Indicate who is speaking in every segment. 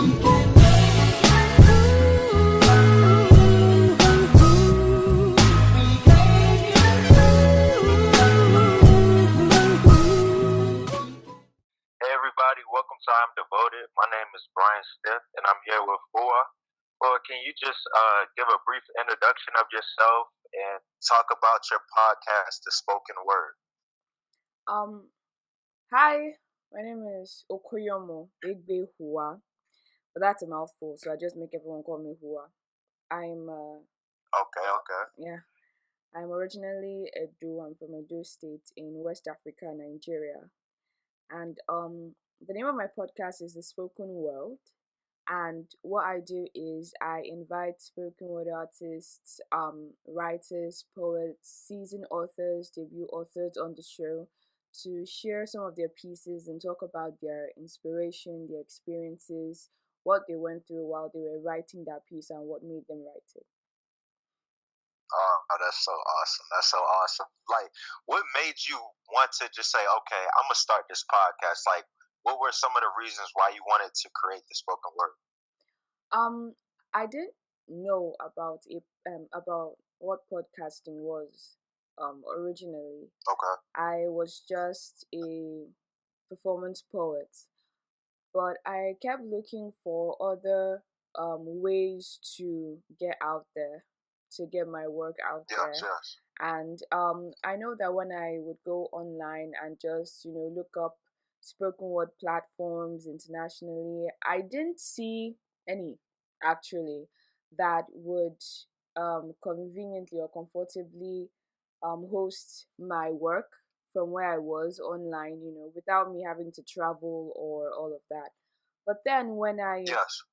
Speaker 1: Hey everybody, welcome to I'm Devoted. My name is Brian Stiff and I'm here with Fua. Fua, can you just give a brief introduction of yourself and talk about your podcast, The Spoken Word?
Speaker 2: Um, Hi, my name is Okoyomoh Egbekhuwa, but that's a mouthful, so I just make everyone call me Hua. I'm
Speaker 1: Okay.
Speaker 2: yeah, I'm originally Edo. I'm from Edo State in West Africa, Nigeria, and the name of my podcast is The Spoken World. And what I do is I invite spoken word artists, writers, poets, seasoned authors, debut authors on the show to share some of their pieces and talk about their inspiration, their experiences, what they went through while they were writing that piece, and what made them write it.
Speaker 1: Oh, that's so awesome. That's so awesome. Like, what made you want to just say, okay, I'm going to start this podcast? Like, what were some of the reasons why you wanted to create The Spoken Word?
Speaker 2: I didn't know about what podcasting was originally.
Speaker 1: Okay.
Speaker 2: I was just a performance poet, but I kept looking for other ways to get out there, to get my work out there.
Speaker 1: Yes.
Speaker 2: And I know that when I would go online and just, look up spoken word platforms internationally, I didn't see any actually that would conveniently or comfortably host my work from where I was online, without me having to travel or all of that. But then
Speaker 1: Yes.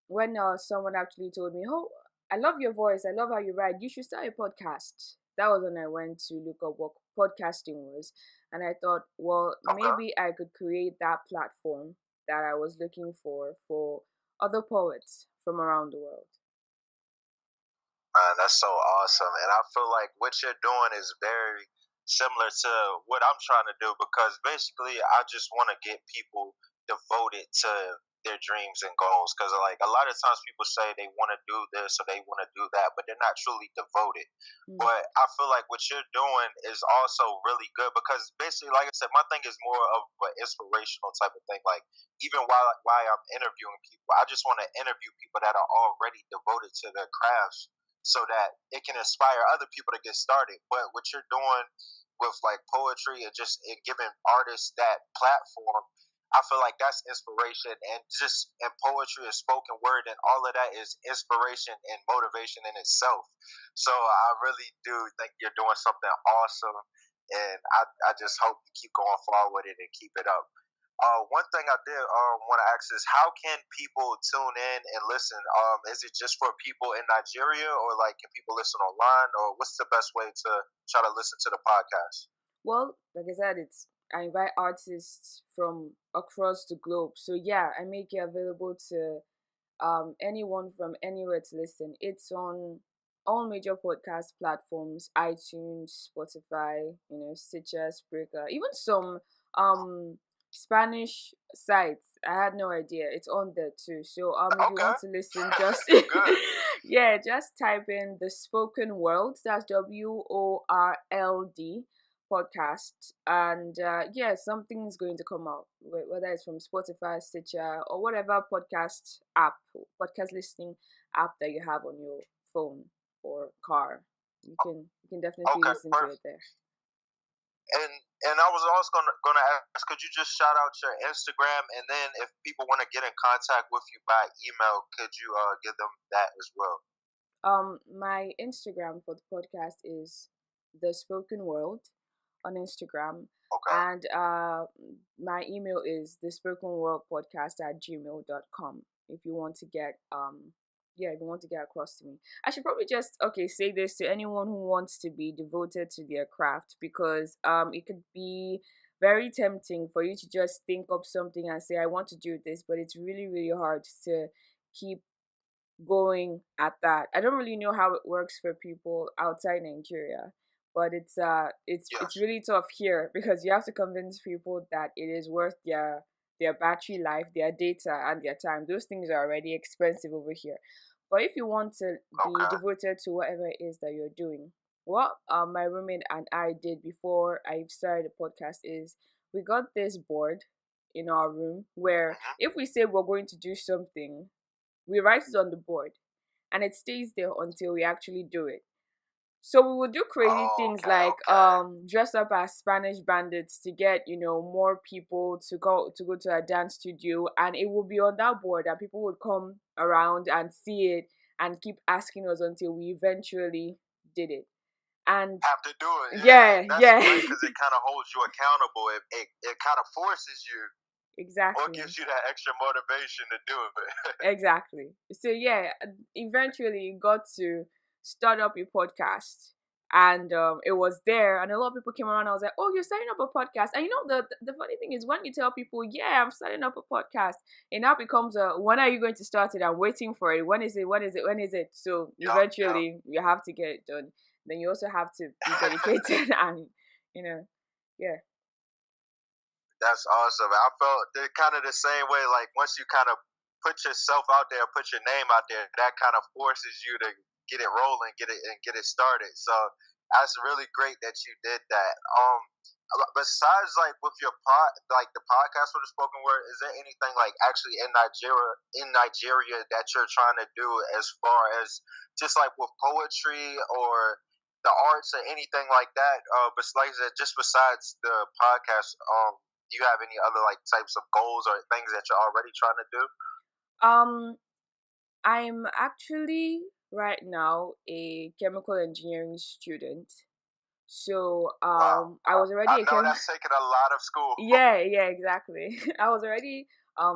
Speaker 2: when someone actually told me, "Oh, I love your voice. I love how you write. You should start a podcast." That was when I went to look up what podcasting was, and I thought, well,
Speaker 1: Okay.
Speaker 2: maybe I could create that platform that I was looking for other poets from around the world.
Speaker 1: Man, that's so awesome. And I feel like what you're doing is very similar to what I'm trying to do because basically I just want to get people devoted to their dreams and goals. Because, like, a lot of times people say they want to do this or they want to do that, but they're not truly devoted.
Speaker 2: Mm.
Speaker 1: But I feel like what you're doing is also really good because basically, like I said, my thing is more of an inspirational type of thing. Like, even while I'm interviewing people, I just want to interview people that are already devoted to their crafts so that it can inspire other people to get started. But what you're doing with like poetry and just giving artists that platform, I feel like that's inspiration and poetry and spoken word and all of that is inspiration and motivation in itself. So I really do think you're doing something awesome and I just hope you keep going forward with it and keep it up. One thing I did want to ask is how can people tune in and listen? Is it just for people in Nigeria, or like can people listen online, or what's the best way to try to listen to the podcast?
Speaker 2: Well, like I said, I invite artists from across the globe. So yeah, I make it available to anyone from anywhere to listen. It's on all major podcast platforms: iTunes, Spotify, Stitcher, Spreaker, even some Spanish sites. I had no idea it's on there too. So if you want to listen, just yeah, just type in The Spoken World. That's WORLD podcast, and yeah, something's going to come out, whether it's from Spotify, Stitcher, or whatever podcast listening app that you have on your phone or car. You can definitely listen to it there.
Speaker 1: And I was also gonna ask, could you just shout out your Instagram, and then if people want to get in contact with you by email, could you give them that as well?
Speaker 2: My Instagram for the podcast is The Spoken World on Instagram.
Speaker 1: Okay.
Speaker 2: And my email is thespokenworldpodcast@gmail.com if you want to get if you want to get across to me. I should probably just say this to anyone who wants to be devoted to their craft, because it could be very tempting for you to just think up something and say I want to do this, but it's really, really hard to keep going at that. I don't really know how it works for people outside Nigeria, but it's
Speaker 1: Yes.
Speaker 2: really tough here because you have to convince people that it is worth their battery life, their data, and their time. Those things are already expensive over here. But if you want to be
Speaker 1: Okay.
Speaker 2: devoted to whatever it is that you're doing, what my roommate and I did before I started the podcast is we got this board in our room where
Speaker 1: Mhm.
Speaker 2: if we say we're going to do something, we write it on the board and it stays there until we actually do it. So we would do crazy
Speaker 1: Oh,
Speaker 2: things
Speaker 1: okay,
Speaker 2: like
Speaker 1: okay.
Speaker 2: dress up as Spanish bandits to get, more people to go to a dance studio, and it would be on that board and people would come around and see it and keep asking us until we eventually did it. And
Speaker 1: Have to do it. Yeah,
Speaker 2: yeah,
Speaker 1: that's
Speaker 2: yeah.
Speaker 1: great because it kind of holds you accountable. It kind of forces you or
Speaker 2: Exactly.
Speaker 1: gives you that extra motivation to do it.
Speaker 2: Exactly. So yeah, eventually you got to start up your podcast, and it was there, and a lot of people came around. I was like, "Oh, you're starting up a podcast," and the funny thing is when you tell people, "Yeah, I'm starting up a podcast," it now becomes a, "When are you going to start it? I'm waiting for it. When is it? When is it? When is it?" So
Speaker 1: Yup, yup.
Speaker 2: eventually you have to get it done. Then you also have to be dedicated and you know, yeah.
Speaker 1: That's awesome. I felt they're kind of the same way. Like once you kind of put yourself out there, put your name out there, that kind of forces you to get it rolling, get it started. So that's really great that you did that. Besides like with your like the podcast for the spoken word, is there anything like actually in Nigeria that you're trying to do as far as just like with poetry or the arts or anything like that? But like I said, just besides the podcast, do you have any other like types of goals or things that you're already trying to do?
Speaker 2: Um, I'm actually right now a chemical engineering student. So
Speaker 1: Wow,
Speaker 2: I was
Speaker 1: I
Speaker 2: already a
Speaker 1: know
Speaker 2: chem
Speaker 1: that's taking a lot of school.
Speaker 2: yeah, yeah, exactly. I was already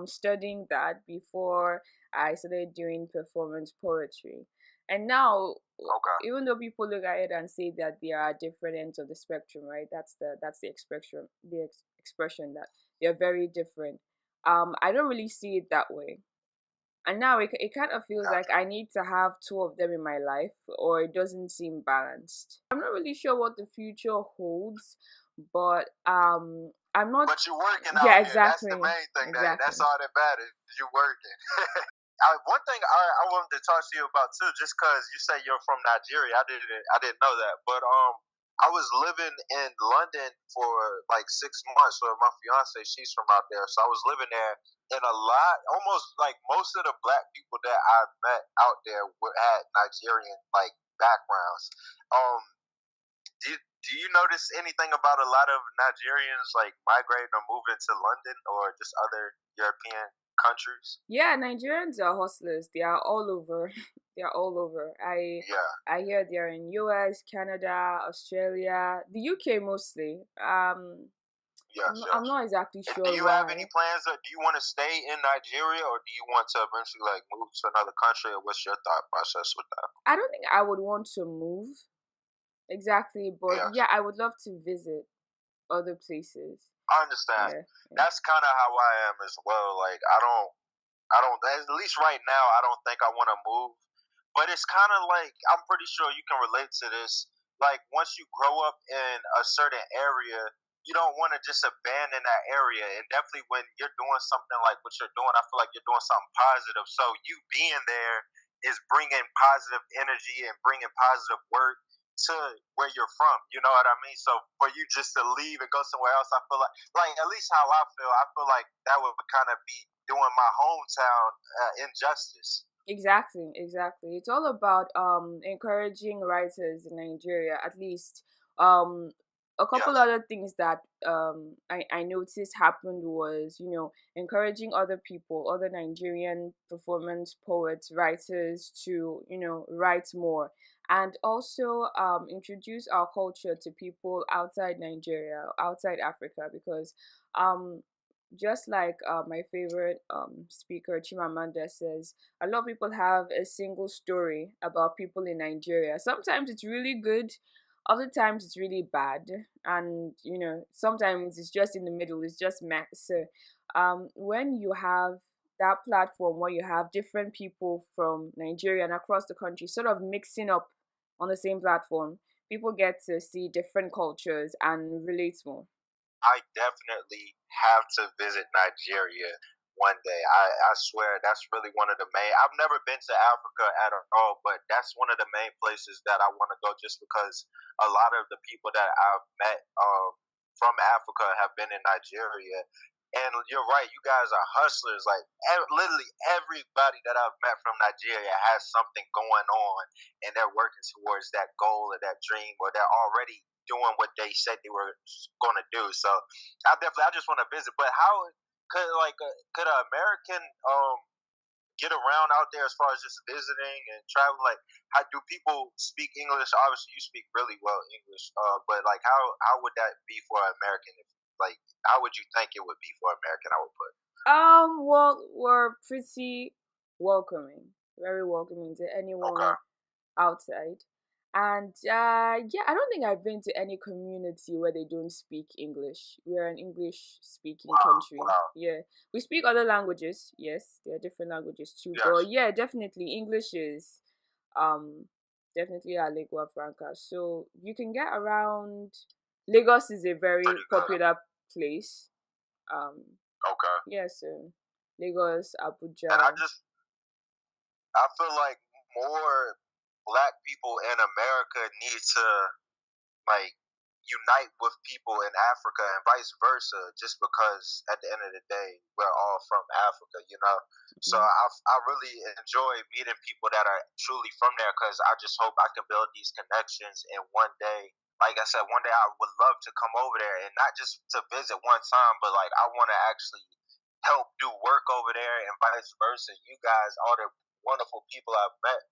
Speaker 2: studying that before I started doing performance poetry. And now
Speaker 1: Okay,
Speaker 2: even though people look at it and say that they are different ends of the spectrum, right? That's the expression, expression that they're very different. I don't really see it that way. And now it kind of feels like
Speaker 1: gotcha.
Speaker 2: I need to have two of them in my life, or it doesn't seem balanced. I'm not really sure what the future holds, but I'm not.
Speaker 1: But you're working
Speaker 2: Yeah,
Speaker 1: out here. That's the
Speaker 2: exactly,
Speaker 1: main thing. That's
Speaker 2: exactly.
Speaker 1: all that matters. You working. One thing I wanted to talk to you about too, just because you say you're from Nigeria, I didn't know that, but I was living in London for like 6 months. So my fiance, she's from out there, so I was living there, and almost like most of the black people that I met out there had Nigerian like backgrounds. Um, do you notice anything about a lot of Nigerians like migrating or moving to London or just other European countries?
Speaker 2: Yeah, Nigerians are hustlers. They are all over. They are all over.
Speaker 1: Yeah.
Speaker 2: I hear they're in US, Canada, Australia, the UK mostly.
Speaker 1: Yes,
Speaker 2: I'm
Speaker 1: yes.
Speaker 2: not exactly
Speaker 1: And do
Speaker 2: sure
Speaker 1: you have any
Speaker 2: why.
Speaker 1: plans, or do you want to stay in Nigeria, or do you want to eventually like move to another country, or what's your thought process with that?
Speaker 2: I don't think I would want to move exactly, but
Speaker 1: Yes,
Speaker 2: yeah, I would love to visit other places.
Speaker 1: I understand.
Speaker 2: Yeah, yeah.
Speaker 1: That's kind of how I am as well. Like I don't. At least right now, I don't think I want to move. But it's kind of like I'm pretty sure you can relate to this. Like once you grow up in a certain area, you don't want to just abandon that area. And definitely when you're doing something like what you're doing, I feel like you're doing something positive. So you being there is bringing positive energy and bringing positive work to where you're from. You know what I mean? So for you just to leave and go somewhere else, I feel like at least how I feel like that would kind of be doing my hometown injustice.
Speaker 2: Exactly, exactly. It's all about encouraging writers in Nigeria. At least a couple
Speaker 1: Yes.
Speaker 2: other things that I noticed happened was, encouraging other people, other Nigerian performance poets, writers to, write more, and also introduce our culture to people outside Nigeria, outside Africa, because um just like my favorite speaker Chimamanda says, a lot of people have a single story about people in Nigeria. Sometimes it's really good, other times it's really bad, and sometimes it's just in the middle. It's just mess. So, when you have that platform where you have different people from Nigeria and across the country, sort of mixing up on the same platform, people get to see different cultures and relate more.
Speaker 1: I definitely have to visit Nigeria one day. I swear that's really one of the main. I've never been to Africa at all, but that's one of the main places that I want to go just because a lot of the people that I've met from Africa have been in Nigeria. And you're right, you guys are hustlers. Like literally everybody that I've met from Nigeria has something going on, and they're working towards that goal or that dream, or they're already doing what they said they were going to do. So I just want to visit. But how could an American get around out there as far as just visiting and traveling? Like, how do people speak English? Obviously, you speak really well English, but like, how would that be for an American? If, like, how would you think it would be for an American? I would put.
Speaker 2: Well, we're pretty welcoming, very welcoming to anyone
Speaker 1: Okay.
Speaker 2: outside. And yeah, I don't think I've been to any community where they don't speak English. We're an English speaking country.
Speaker 1: Wow.
Speaker 2: Yeah. We speak other languages, yes. There are different languages too.
Speaker 1: Yes.
Speaker 2: But yeah, definitely English is definitely our lingua franca. So you can get around. Lagos is a very popular place.
Speaker 1: Okay.
Speaker 2: Yeah, so Lagos, Abuja.
Speaker 1: And I feel like more black people in America need to like unite with people in Africa and vice versa, just because at the end of the day we're all from Africa, you know. So I really enjoy meeting people that are truly from there, because I just hope I can build these connections, and one day, like I said, one day I would love to come over there, and not just to visit one time, but like I want to actually help do work over there, and vice versa. You guys, all the wonderful people I've met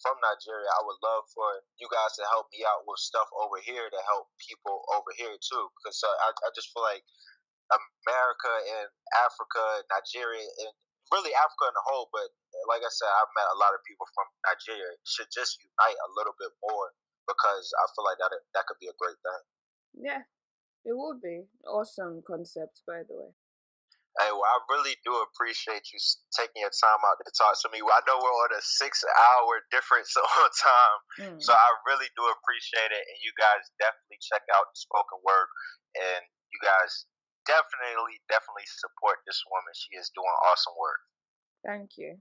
Speaker 1: from Nigeria, I would love for you guys to help me out with stuff over here to help people over here too. Because I just feel like America and Africa, Nigeria, and really Africa in the whole, but like I said, I've met a lot of people from Nigeria, should just unite a little bit more, because I feel like that could be a great thing.
Speaker 2: Yeah, it would be. Awesome concept, by the way.
Speaker 1: Hey, well, I really do appreciate you taking your time out to talk to me. I know we're on a 6-hour difference on time, so I really do appreciate it. And you guys definitely check out the spoken word, and you guys definitely support this woman. She is doing awesome work.
Speaker 2: Thank you.